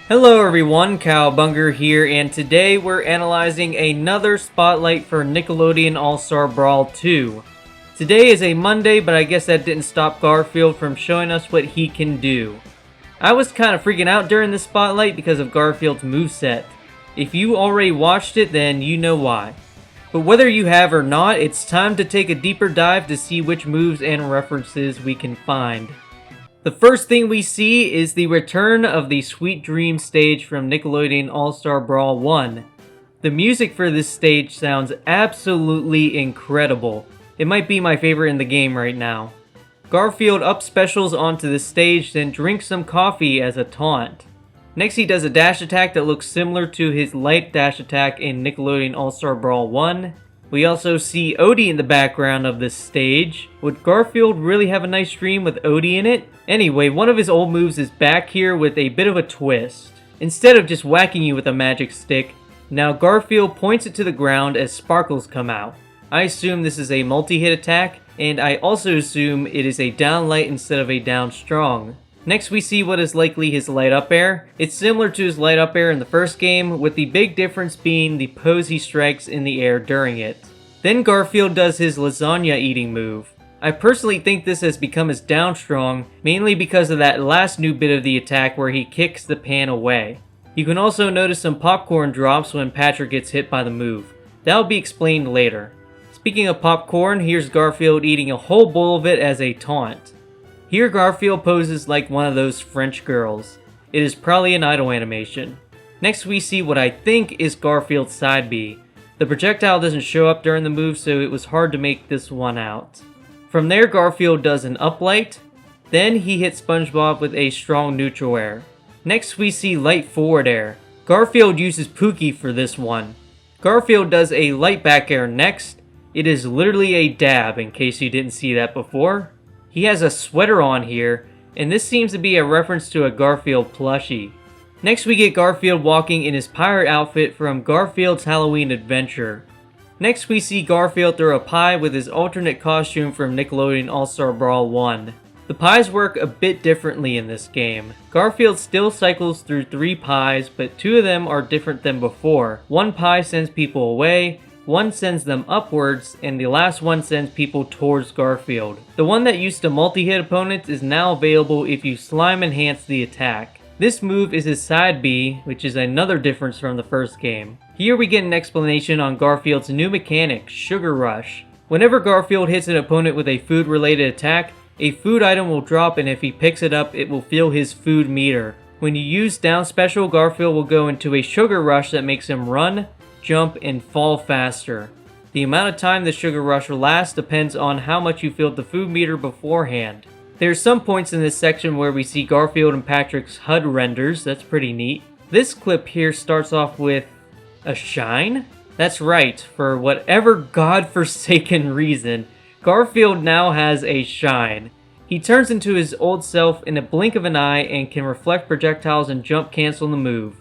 Hello everyone, Cowbunger here, and today we're analyzing another spotlight for Nickelodeon All-Star Brawl 2. Today is a Monday, but I guess that didn't stop Garfield from showing us what he can do. I was kind of freaking out during this spotlight because of Garfield's moveset. If you already watched it, then you know why. But whether you have or not, it's time to take a deeper dive to see which moves and references we can find. The first thing we see is the return of the Sweet Dream stage from Nickelodeon All-Star Brawl 1. The music for this stage sounds absolutely incredible. It might be my favorite in the game right now. Garfield up specials onto the stage, then drinks some coffee as a taunt. Next he does a dash attack that looks similar to his light dash attack in Nickelodeon All-Star Brawl 1. We also see Odie in the background of this stage. Would Garfield really have a nice dream with Odie in it? Anyway, one of his old moves is back here with a bit of a twist. Instead of just whacking you with a magic stick, now Garfield points it to the ground as sparkles come out. I assume this is a multi-hit attack, and I also assume it is a down light instead of a down strong. Next we see what is likely his light up air. It's similar to his light up air in the first game, with the big difference being the pose he strikes in the air during it. Then Garfield does his lasagna eating move. I personally think this has become his down strong, mainly because of that last new bit of the attack where he kicks the pan away. You can also notice some popcorn drops when Patrick gets hit by the move. That will be explained later. Speaking of popcorn, here's Garfield eating a whole bowl of it as a taunt. Here Garfield poses like one of those French girls. It is probably an idol animation. Next we see what I think is Garfield's side B. The projectile doesn't show up during the move, so it was hard to make this one out. From there Garfield does an uplight, then he hits SpongeBob with a strong neutral air. Next we see light forward air. Garfield uses Pookie for this one. Garfield does a light back air next. It is literally a dab in case you didn't see that before. He has a sweater on here, and this seems to be a reference to a Garfield plushie. Next we get Garfield walking in his pirate outfit from Garfield's Halloween Adventure. Next we see Garfield throw a pie with his alternate costume from Nickelodeon All-Star Brawl 1. The pies work a bit differently in this game. Garfield still cycles through 3 pies, but 2 of them are different than before. One pie sends people away, one sends them upwards, and the last one sends people towards Garfield. The one that used to multi-hit opponents is now available if you slime enhance the attack. This move is his side B, which is another difference from the first game. Here we get an explanation on Garfield's new mechanic, Sugar Rush. Whenever Garfield hits an opponent with a food-related attack, a food item will drop, and if he picks it up, it will fill his food meter. When you use down special, Garfield will go into a Sugar Rush that makes him run, jump, and fall faster. The amount of time the Sugar Rush will last depends on how much you filled the food meter beforehand. There are some points in this section where we see Garfield and Patrick's HUD renders. That's pretty neat. This clip here starts off with a shine? That's right, for whatever godforsaken reason, Garfield now has a shine. He turns into his old self in a blink of an eye and can reflect projectiles and jump cancel the move.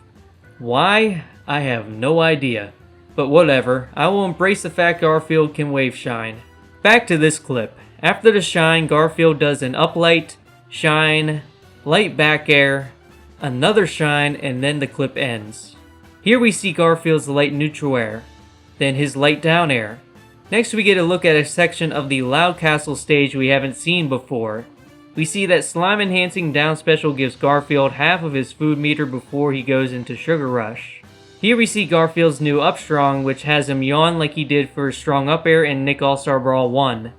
Why? I have no idea. But whatever, I will embrace the fact Garfield can wave shine. Back to this clip. After the shine, Garfield does an uplight, shine, light back air, another shine, and then the clip ends. Here we see Garfield's light neutral air, then his light down air. Next we get a look at a section of the Loud Castle stage we haven't seen before. We see that slime enhancing down special gives Garfield half of his food meter before he goes into Sugar Rush. Here we see Garfield's new up strong, which has him yawn like he did for his strong up air in Nick All-Star Brawl 1.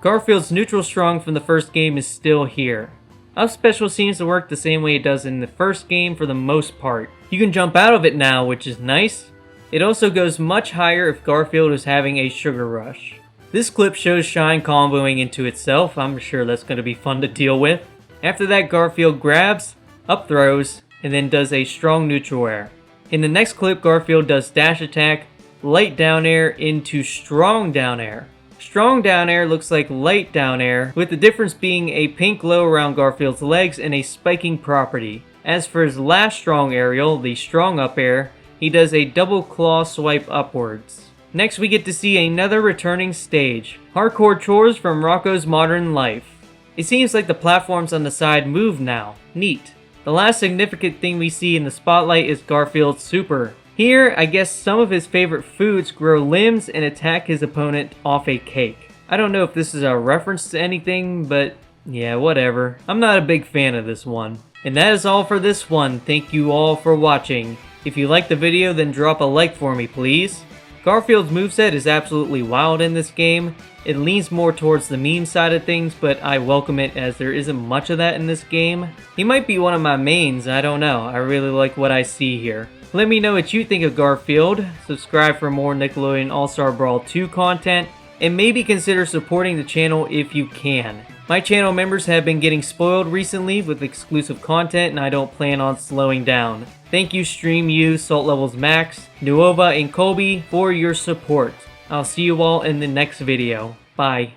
Garfield's neutral strong from the first game is still here. Up special seems to work the same way it does in the first game for the most part. You can jump out of it now, which is nice. It also goes much higher if Garfield is having a Sugar Rush. This clip shows Shine comboing into itself. I'm sure that's going to be fun to deal with. After that, Garfield grabs, up throws, and then does a strong neutral air. In the next clip, Garfield does dash attack, light down air into strong down air. Strong down air looks like light down air, with the difference being a pink glow around Garfield's legs and a spiking property. As for his last strong aerial, the strong up air, he does a double claw swipe upwards. Next we get to see another returning stage, Hardcore Chores from Rocko's Modern Life. It seems like the platforms on the side move now. Neat. The last significant thing we see in the spotlight is Garfield's super. Here, I guess some of his favorite foods grow limbs and attack his opponent off a cake. I don't know if this is a reference to anything, but yeah, whatever. I'm not a big fan of this one. And that is all for this one. Thank you all for watching. If you liked the video, then drop a like for me, please. Garfield's moveset is absolutely wild in this game. It leans more towards the meme side of things, but I welcome it as there isn't much of that in this game. He might be one of my mains, I don't know. I really like what I see here. Let me know what you think of Garfield. Subscribe for more Nickelodeon All-Star Brawl 2 content, and maybe consider supporting the channel if you can. My channel members have been getting spoiled recently with exclusive content, and I don't plan on slowing down. Thank you StreamU, Salt Levels Max, Nuova, and Colby for your support. I'll see you all in the next video. Bye.